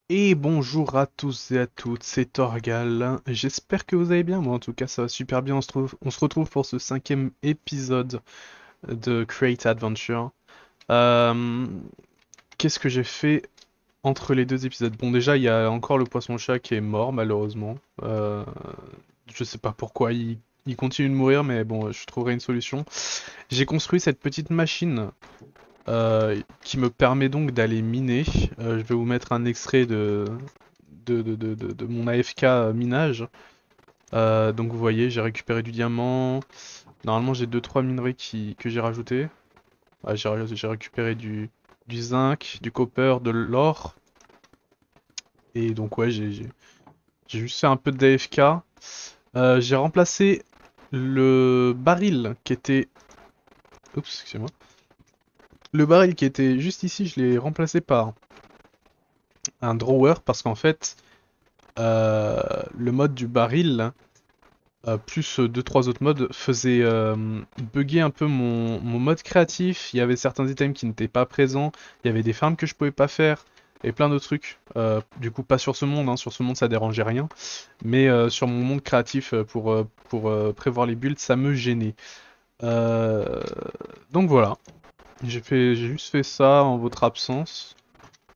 Et bonjour à tous et à toutes, c'est Torgal. J'espère que vous allez bien, moi en tout cas ça va super bien. On se retrouve pour ce cinquième épisode de Create Adventure. Euh, Qu'est-ce que j'ai fait entre les deux épisodes? Bon, déjà il y a encore le poisson-chat qui est mort malheureusement. Je sais pas pourquoi il continue de mourir, mais bon, je trouverai une solution. J'ai construit cette petite machine qui me permet donc d'aller miner. Je vais vous mettre un extrait de mon AFK minage. Donc vous voyez, j'ai récupéré du diamant. Normalement, j'ai deux trois minerais que j'ai rajouté. Ouais, j'ai récupéré du zinc, du copper, de l'or. Et donc ouais, j'ai juste fait un peu d'AFK. J'ai remplacé le baril qui était... Oups, excusez-moi. Le baril qui était juste ici, je l'ai remplacé par un drawer parce qu'en fait, euh, le mode du baril, plus deux trois autres modes, faisait bugger un peu mon mode créatif. Il y avait certains items qui n'étaient pas présents, il y avait des farms que je pouvais pas faire, et plein d'autres trucs. Du coup, pas sur ce monde, hein. Sur ce monde ça dérangeait rien, mais sur mon monde créatif pour prévoir les builds, ça me gênait. Euh, donc voilà, j'ai juste fait ça en votre absence.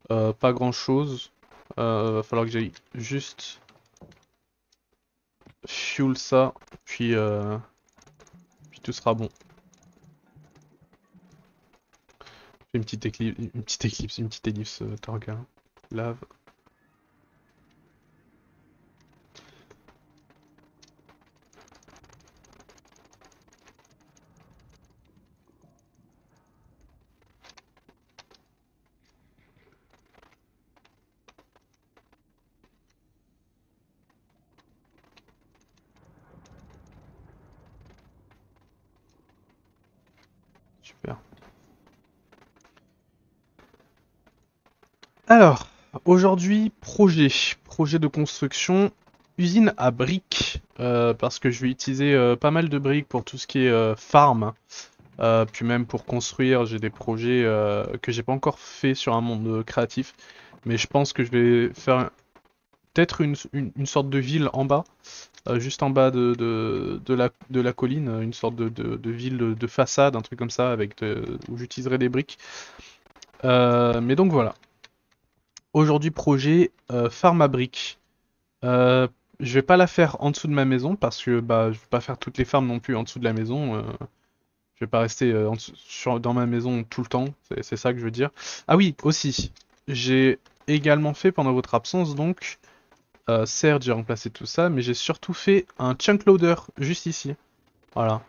Pas grand chose. Va falloir que j'aille juste fuel ça, puis tout sera bon. Fais une petite ellipse, Torga. Lave. Super. Alors, aujourd'hui, projet de construction, usine à briques, parce que je vais utiliser pas mal de briques pour tout ce qui est farm, puis même pour construire, j'ai des projets que j'ai pas encore fait sur un monde créatif, mais je pense que je vais faire peut-être une sorte de ville en bas, juste en bas de la colline, une sorte de ville de façade, un truc comme ça, où j'utiliserai des briques. Mais donc voilà. Aujourd'hui, projet farm à briques. Euh, je vais pas la faire en dessous de ma maison parce que bah, je vais pas faire toutes les farms non plus en dessous de la maison. Je vais pas rester dans ma maison tout le temps. C'est ça que je veux dire. Ah oui, aussi. J'ai également fait pendant votre absence donc. Certes, j'ai remplacé tout ça, mais j'ai surtout fait un chunk loader juste ici. Voilà.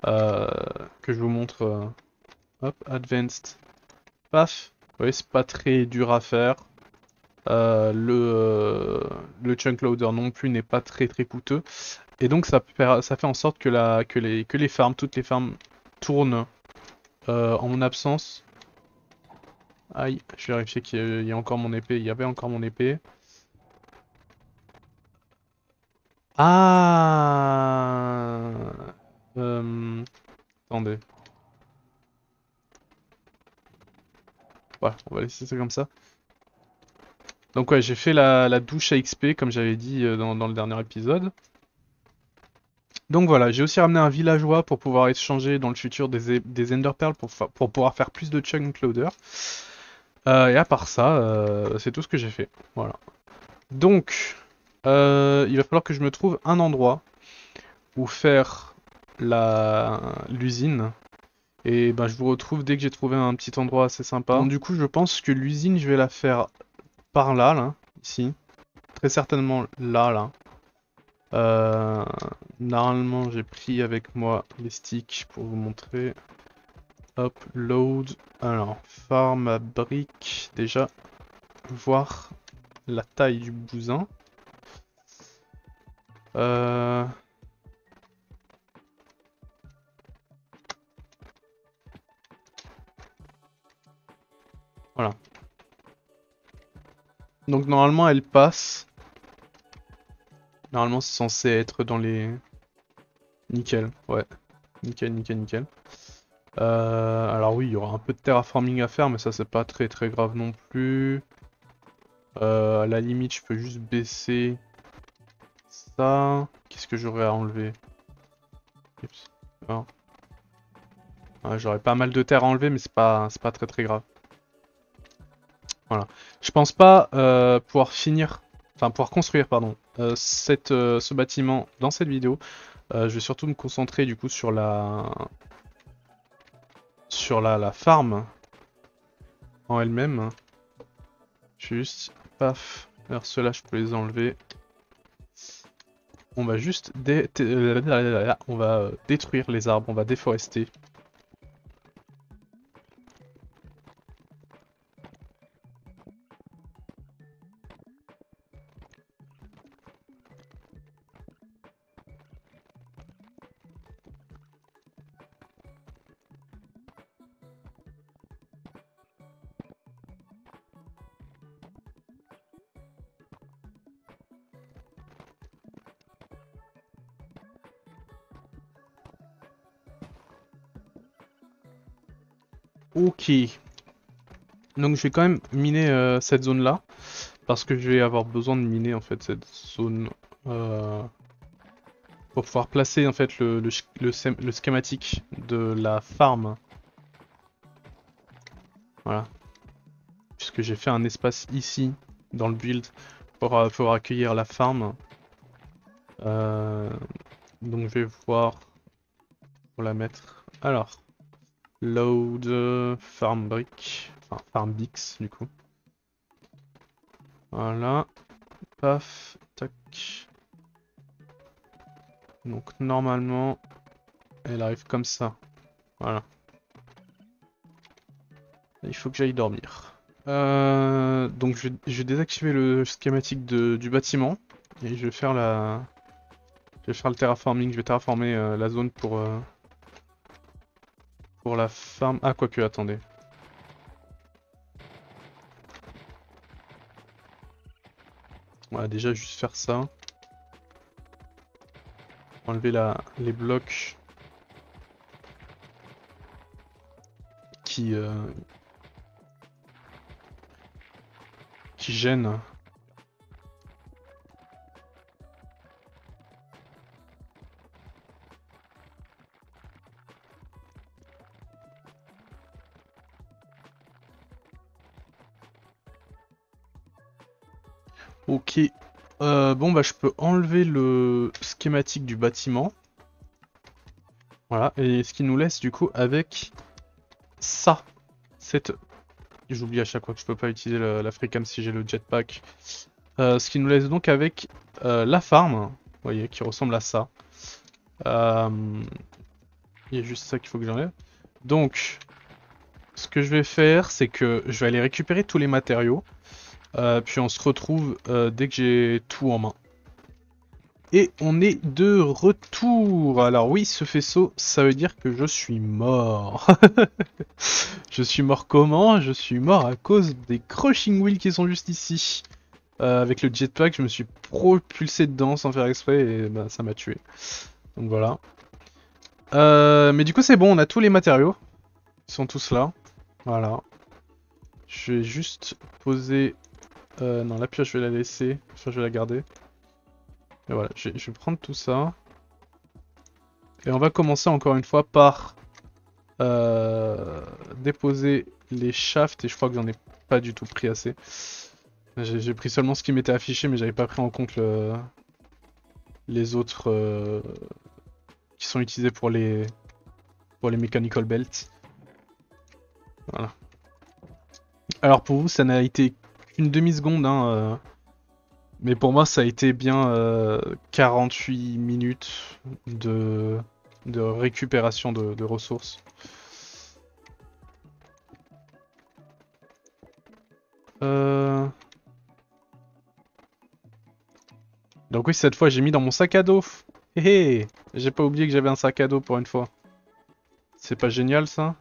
Euh, que je vous montre. Hop, advanced. Paf. Vous voyez, c'est pas très dur à faire. Le chunk loader non plus n'est pas très très coûteux. Et donc ça fait en sorte que les farms, toutes les farms tournent en mon absence. Aïe, je vais vérifier qu'il y a encore mon épée. Il y avait encore mon épée. Ah Attendez. Ouais, on va laisser ça comme ça. Donc ouais, j'ai fait la douche à XP comme j'avais dit dans le dernier épisode. Donc voilà, j'ai aussi ramené un villageois pour pouvoir échanger dans le futur des Ender Pearls pour pouvoir faire plus de chunk loader. Et à part ça, c'est tout ce que j'ai fait. Voilà. Donc, il va falloir que je me trouve un endroit où faire l'usine. Et ben je vous retrouve dès que j'ai trouvé un petit endroit assez sympa. Bon, du coup, je pense que l'usine, je vais la faire par là, ici. Très certainement là. Euh, Normalement, j'ai pris avec moi les sticks pour vous montrer. Hop, load. Alors, farm à briques. Déjà, voir la taille du bousin. Euh, voilà. Donc, normalement, elle passe. Normalement, c'est censé être dans les... Nickel, ouais. Nickel. Alors oui, il y aura un peu de terraforming à faire, mais ça, c'est pas très très grave non plus. À la limite, je peux juste baisser ça. Qu'est-ce que j'aurais à enlever? Oups. Non. Ouais, j'aurais pas mal de terre à enlever, mais c'est pas très très grave. Voilà. Je pense pas pouvoir finir, enfin pouvoir construire, pardon, ce bâtiment dans cette vidéo. Je vais surtout me concentrer du coup sur la farm en elle-même. Juste, paf. Alors ceux-là, je peux les enlever. On va juste on va détruire les arbres, on va déforester. Ok. Donc je vais quand même miner cette zone-là. Parce que je vais avoir besoin de miner en fait cette zone. euh, pour pouvoir placer en fait le schématique de la farm. Voilà. Puisque j'ai fait un espace ici, dans le build, pour accueillir la farm. Euh, donc je vais voir pour la mettre. Alors, load farm brick, enfin farm bix du coup. Voilà, paf, tac. Donc normalement, elle arrive comme ça. Voilà. Il faut que j'aille dormir. Donc je vais désactiver le schématique du bâtiment et je vais faire le terraforming. Je vais terraformer la zone pour la farm. Ah quoique, attendez. On va déjà juste faire ça. Enlever les blocs qui qui gênent. Ok. Bon bah je peux enlever le schématique du bâtiment. Voilà. Et ce qui nous laisse du coup avec ça. Cette... J'oublie à chaque fois que je peux pas utiliser la freecam si j'ai le jetpack. Ce qui nous laisse donc avec la farm. Vous voyez, qui ressemble à ça. Il y a juste ça qu'il faut que j'enlève. Donc, ce que je vais faire, c'est que je vais aller récupérer tous les matériaux. Puis on se retrouve dès que j'ai tout en main. Et on est de retour. Alors oui, ce faisceau, ça veut dire que je suis mort. Je suis mort comment? Je suis mort à cause des crushing wheels qui sont juste ici. Avec le jetpack, je me suis propulsé dedans sans faire exprès et bah, ça m'a tué. Donc voilà. Mais du coup c'est bon, on a tous les matériaux. Ils sont tous là. Voilà. Je vais juste poser... non, la pioche je vais la laisser. Enfin je vais la garder. Et voilà, je vais prendre tout ça. Et on va commencer encore une fois par déposer les shafts. Et je crois que j'en ai pas du tout pris assez. J'ai pris seulement ce qui m'était affiché, mais j'avais pas pris en compte les autres qui sont utilisés pour les mechanical belts. Voilà. Alors pour vous, ça n'a été qu'une demi-seconde, hein, mais pour moi, ça a été bien 48 minutes de récupération de ressources. Donc oui, cette fois, j'ai mis dans mon sac à dos. Hé hé, j'ai pas oublié que j'avais un sac à dos pour une fois. C'est pas génial ça?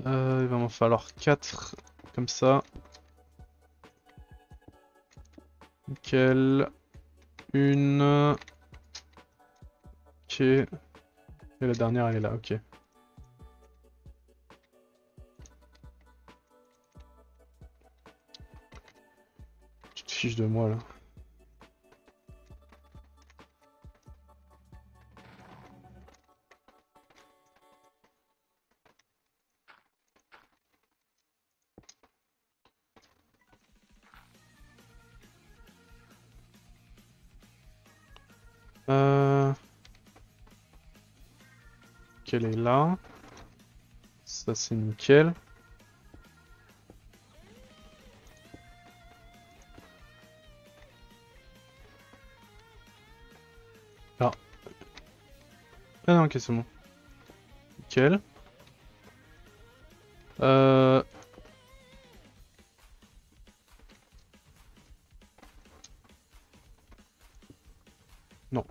Il va m'en falloir 4 comme ça. Nickel. Une. Ok. Et la dernière, elle est là, ok. se fiche de moi là. Qu'elle est là. Ça c'est nickel. Ah. Ah non, ok, c'est bon. Nickel. Non.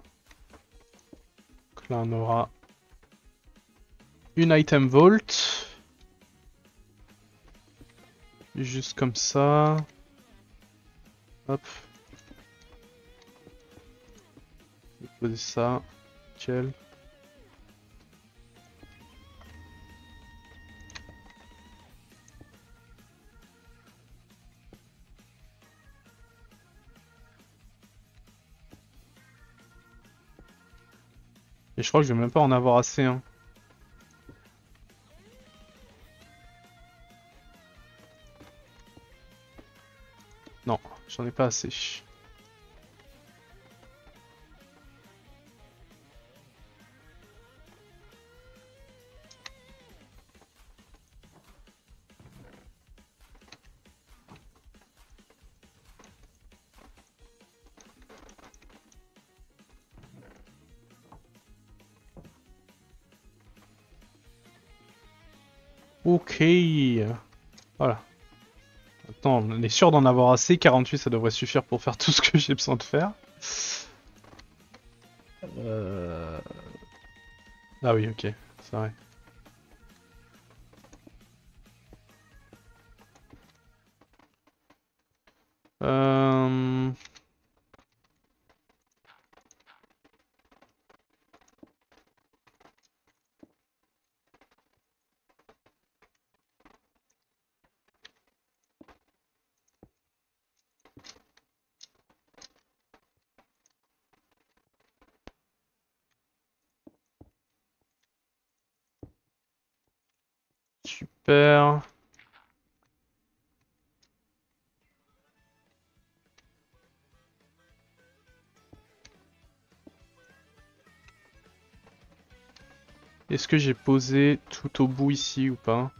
Donc là on aura une item vault. Juste comme ça. Hop. Je vais poser ça. Nickel. Et je crois que je vais même pas en avoir assez, hein. Non, j'en ai pas assez. Ok. Voilà. Attends, on est sûr d'en avoir assez. 48, ça devrait suffire pour faire tout ce que j'ai besoin de faire. Ah oui, ok. C'est vrai. Euh... Super. Est-ce que j'ai posé tout au bout ici ou pas?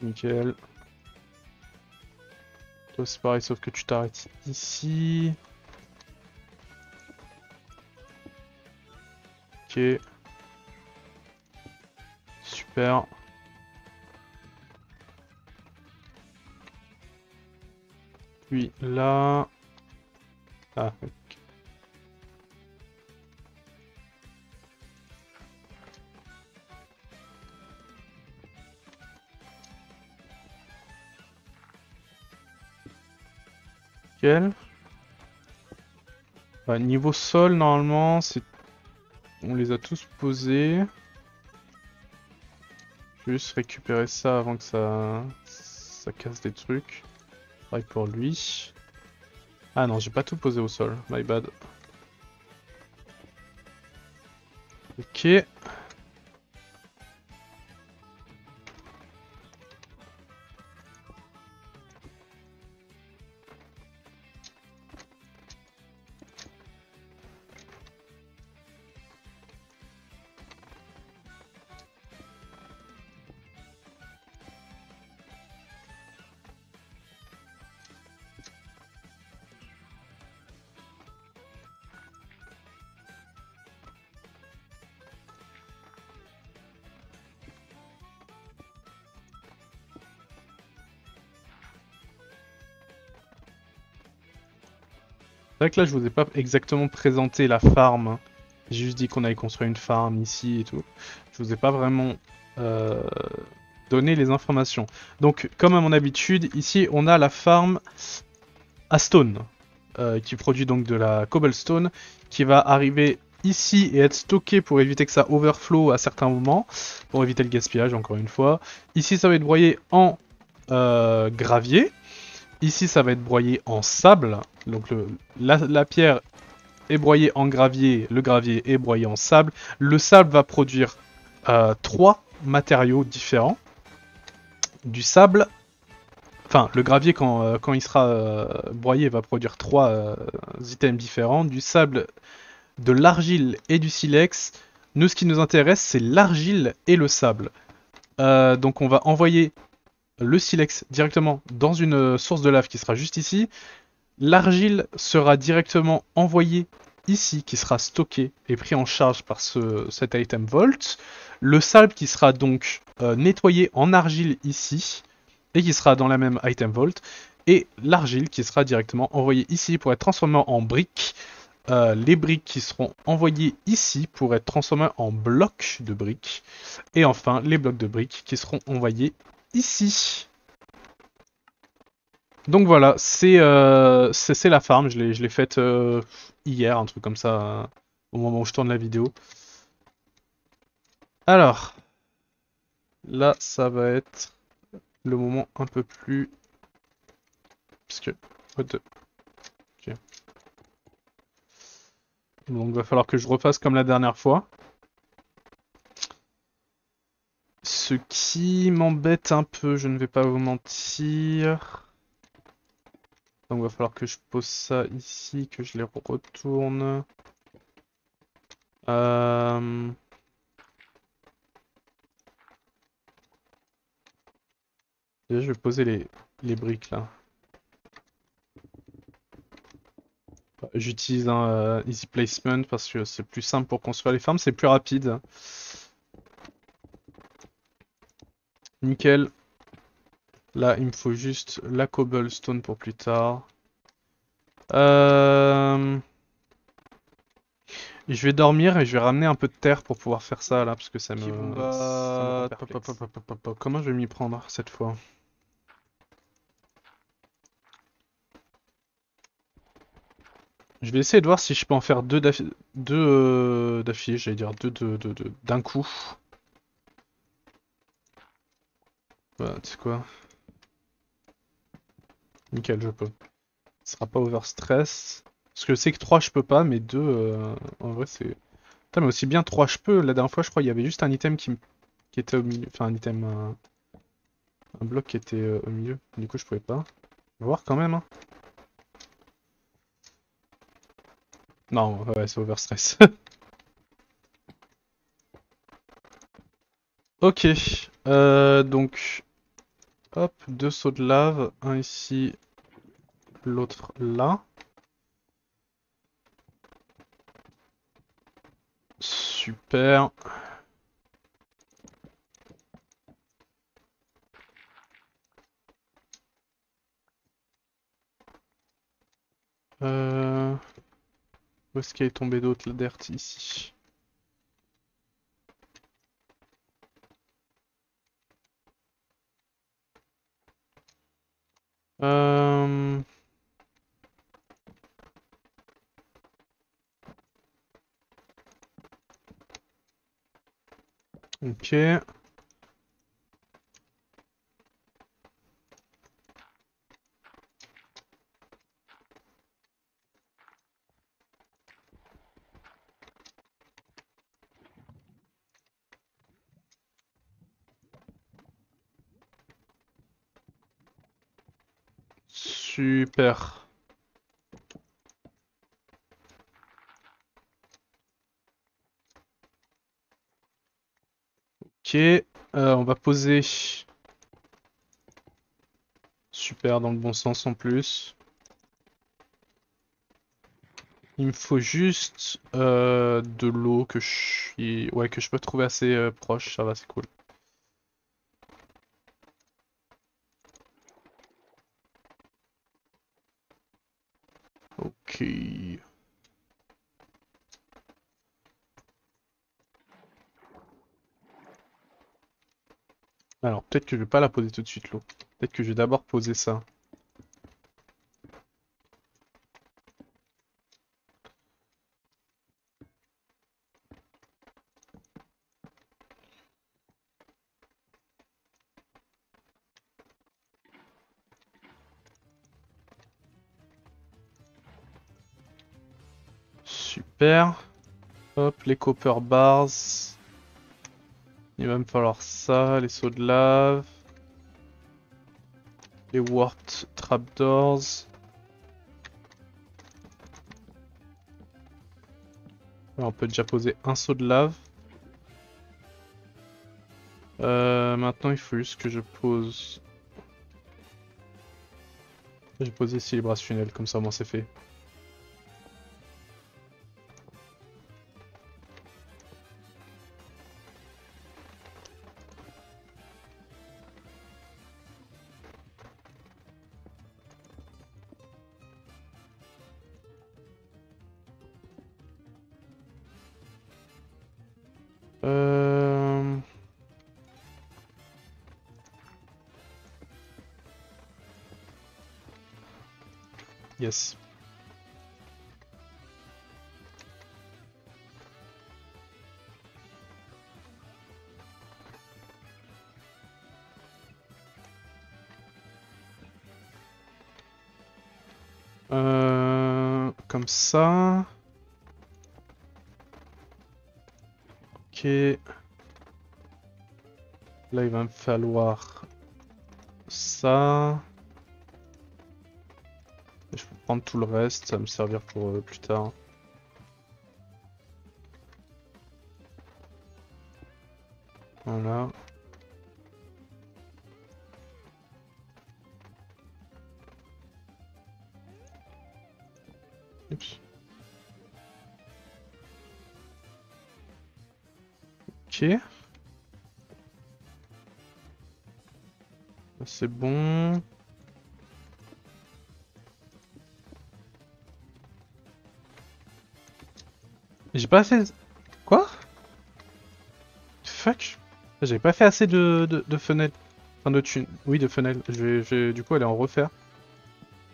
Nickel. Toi c'est pareil sauf que tu t'arrêtes ici. Ok. Super. Puis là... Ah, ok. Nickel. Bah, niveau sol, normalement, c'est... On les a tous posés. Je vais juste récupérer ça avant que ça casse des trucs. Pareil pour lui. Ah non, j'ai pas tout posé au sol. My bad. Ok. C'est vrai que là, je vous ai pas exactement présenté la farm. J'ai juste dit qu'on avait construit une farm ici et tout. Je vous ai pas vraiment donné les informations. Donc, comme à mon habitude, ici, on a la farm à stone, qui produit donc de la cobblestone, qui va arriver ici et être stocké pour éviter que ça overflow à certains moments, pour éviter le gaspillage encore une fois. Ici ça va être broyé en gravier. Ici ça va être broyé en sable. Donc la pierre est broyée en gravier, le gravier est broyé en sable. Le sable va produire 3 matériaux différents. Du sable, enfin le gravier quand il sera broyé va produire 3 items différents. Du sable, de l'argile et du silex. Nous, ce qui nous intéresse, c'est l'argile et le sable. Donc on va envoyer le silex directement dans une source de lave qui sera juste ici. L'argile sera directement envoyée ici, qui sera stocké et pris en charge par cet item Vault. Le sable qui sera donc nettoyé en argile ici, et qui sera dans la même item Vault. Et l'argile qui sera directement envoyée ici pour être transformée en briques. Les briques qui seront envoyées ici pour être transformées en blocs de briques. Et enfin, les blocs de briques qui seront envoyés ici. Donc voilà, c'est la farm, je l'ai faite hier, un truc comme ça, au moment où je tourne la vidéo. Alors, là, ça va être le moment un peu plus... Parce que... Ok. Donc il va falloir que je refasse comme la dernière fois. Ce qui m'embête un peu, je ne vais pas vous mentir. Donc il va falloir que je pose ça ici, que je les retourne. Déjà je vais poser les briques là. J'utilise un easy placement parce que c'est plus simple pour construire les farms, c'est plus rapide. Nickel. Là il me faut juste la cobblestone pour plus tard. Je vais dormir et je vais ramener un peu de terre pour pouvoir faire ça là parce que ça me rend perplexe. Comment je vais m'y prendre cette fois? Je vais essayer de voir si je peux en faire deux d'affilée, j'allais dire d'un coup. Bah, tu sais quoi? Nickel, je peux. Ce sera pas overstress. Parce que je sais que 3 je peux pas, mais 2, en vrai c'est... Putain, mais aussi bien 3 je peux. La dernière fois, je crois, il y avait juste un item qui était au milieu. Enfin, un item, un bloc qui était au milieu. Du coup, je pouvais pas. On va voir quand même, hein. Non, ouais, c'est overstress. Ok, donc, hop, 2 seaux de lave, un ici, l'autre là. Super. Où est-ce qu'il est tombé d'autre, la dirt ici? Euh... Ok. Super. Ok. On va poser... Super, dans le bon sens en plus. Il me faut juste de l'eau ouais, que je peux trouver assez proche, ça va, c'est cool. Ok. Alors, peut-être que je vais pas la poser tout de suite, l'eau. Peut-être que je vais d'abord poser ça. super. Hop, les copper bars. Il va me falloir ça, les sauts de lave. Les warped trapdoors. Là, on peut déjà poser un saut de lave. Maintenant, il faut juste que je pose... J'ai posé ici les brasses funnels, comme ça, au moins c'est fait. Yes. Comme ça. Ok. Là, il va me falloir ça. Et je peux prendre tout le reste, ça va me servir pour plus tard. Voilà. Oups. Ok. C'est bon. J'ai pas fait... Quoi? Fuck? J'avais pas fait assez de fenêtres. Enfin de thunes. Oui, de fenêtres. Du coup aller en refaire.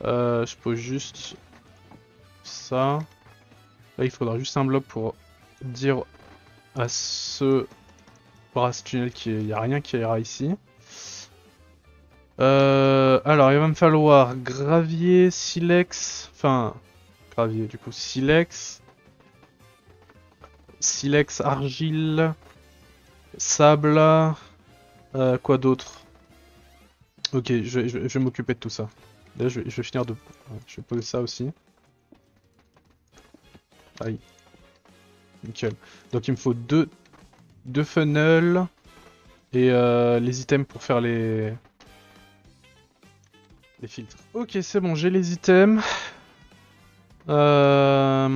Je pose juste ça. Là, il faudra juste un bloc pour dire à ce brass tunnel qu'il n'y a rien qui ira ici. Alors, il va me falloir gravier, silex, enfin, gravier du coup, silex, argile, sable, quoi d'autre? Ok, je vais m'occuper de tout ça. Là, je vais finir de... Je vais poser ça aussi. Aïe. Nickel. Donc il me faut deux funnels et les items pour faire les filtres. Ok, c'est bon, j'ai les items. Il va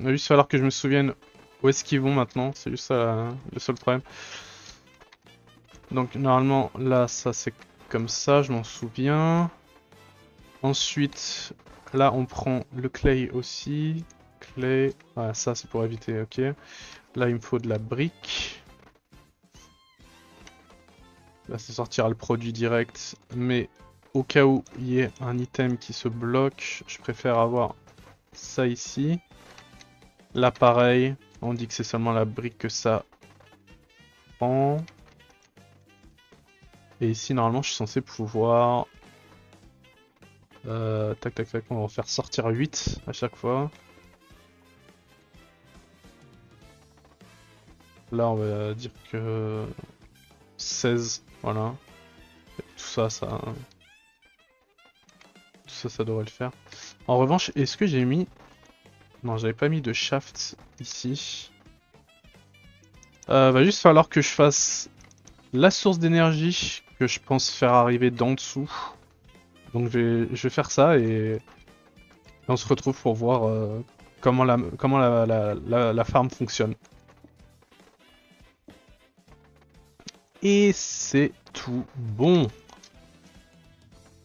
juste falloir que je me souvienne où est-ce qu'ils vont maintenant. C'est juste ça le seul problème. Donc normalement là ça c'est comme ça, je m'en souviens. Ensuite là on prend le clay aussi. Clay, voilà, ça c'est pour éviter, ok. Là il me faut de la brique. Là ça sortira le produit direct, mais au cas où il y ait un item qui se bloque, je préfère avoir ça ici. Là pareil, on dit que c'est seulement la brique que ça prend. Et ici normalement je suis censé pouvoir... tac tac tac, on va en faire sortir 8 à chaque fois. Là on va dire que 16, voilà. Et tout ça, ça devrait le faire. En revanche, est-ce que j'ai mis... Non, j'avais pas mis de shaft ici. Va juste falloir que je fasse la source d'énergie que je pense faire arriver d'en dessous. Donc je vais faire ça et on se retrouve pour voir comment la farm fonctionne. Et c'est tout bon.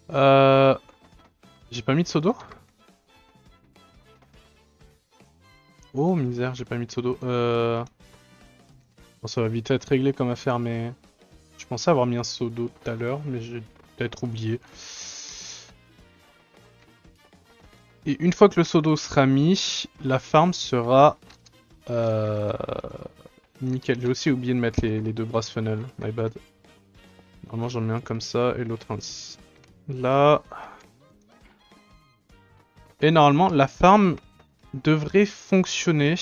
J'ai pas mis de seau d'eau? Oh misère, j'ai pas mis de seau d'eau. Bon, ça va vite être réglé comme affaire, mais... Je pensais avoir mis un seau d'eau tout à l'heure, mais j'ai peut-être oublié. Et une fois que le seau d'eau sera mis, la farm sera... nickel. J'ai aussi oublié de mettre les deux brass funnels, my bad. Normalement j'en mets un comme ça et l'autre là. Et normalement la farm devrait fonctionner.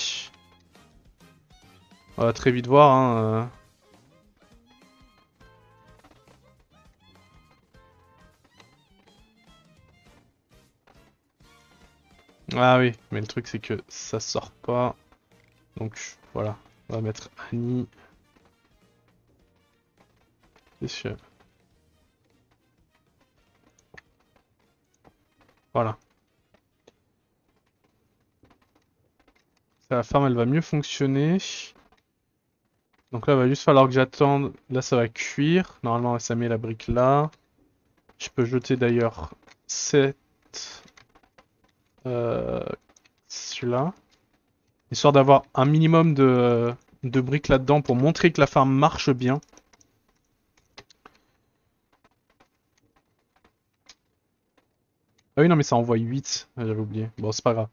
On va très vite voir, hein. Ah oui, mais le truc c'est que ça sort pas. Donc voilà, on va mettre Annie. C'est sûr. Voilà. La ferme elle va mieux fonctionner. Donc là il va juste falloir que j'attende. Là ça va cuire. Normalement ça met la brique là. Je peux jeter d'ailleurs celui-là. Histoire d'avoir un minimum de briques là-dedans pour montrer que la farm marche bien. Ah oui non mais ça envoie 8, j'avais oublié. Bon c'est pas grave.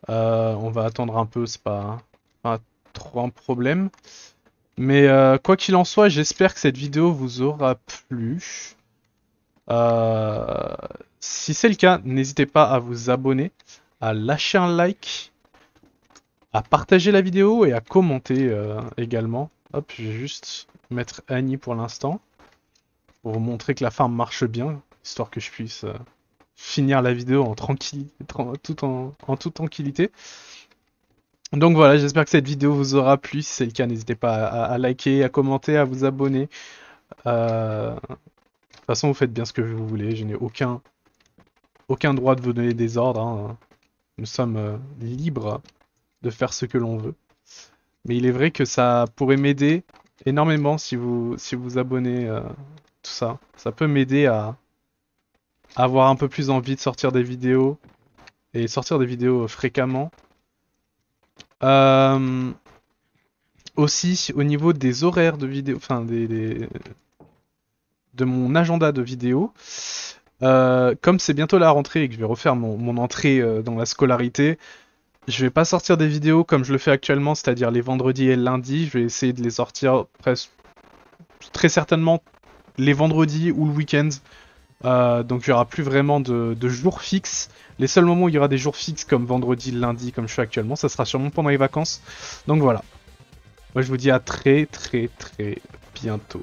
On va attendre un peu, c'est pas trop un problème. Mais quoi qu'il en soit, j'espère que cette vidéo vous aura plu. Si c'est le cas, n'hésitez pas à vous abonner, à lâcher un like, à partager la vidéo et à commenter également. Hop, je vais juste mettre Annie pour l'instant, pour vous montrer que la farm marche bien, histoire que je puisse finir la vidéo en toute tranquillité. Donc voilà, j'espère que cette vidéo vous aura plu. Si c'est le cas, n'hésitez pas à liker, à commenter, à vous abonner. De toute façon, vous faites bien ce que vous voulez. Je n'ai aucun droit de vous donner des ordres, hein. Nous sommes libres de faire ce que l'on veut. Mais il est vrai que ça pourrait m'aider énormément si vous abonnez, tout ça. Ça peut m'aider à avoir un peu plus envie de sortir des vidéos et sortir des vidéos fréquemment. Aussi, au niveau des horaires de vidéos, enfin de mon agenda de vidéos, comme c'est bientôt la rentrée et que je vais refaire mon entrée dans la scolarité, je vais pas sortir des vidéos comme je le fais actuellement, c'est-à-dire les vendredis et le lundi. Je vais essayer de les sortir presque très certainement les vendredis ou le week-end. Donc il y aura plus vraiment de jours fixes. Les seuls moments où il y aura des jours fixes comme vendredi, lundi, comme je fais actuellement, ça sera sûrement pendant les vacances. Donc voilà. Moi je vous dis à très bientôt.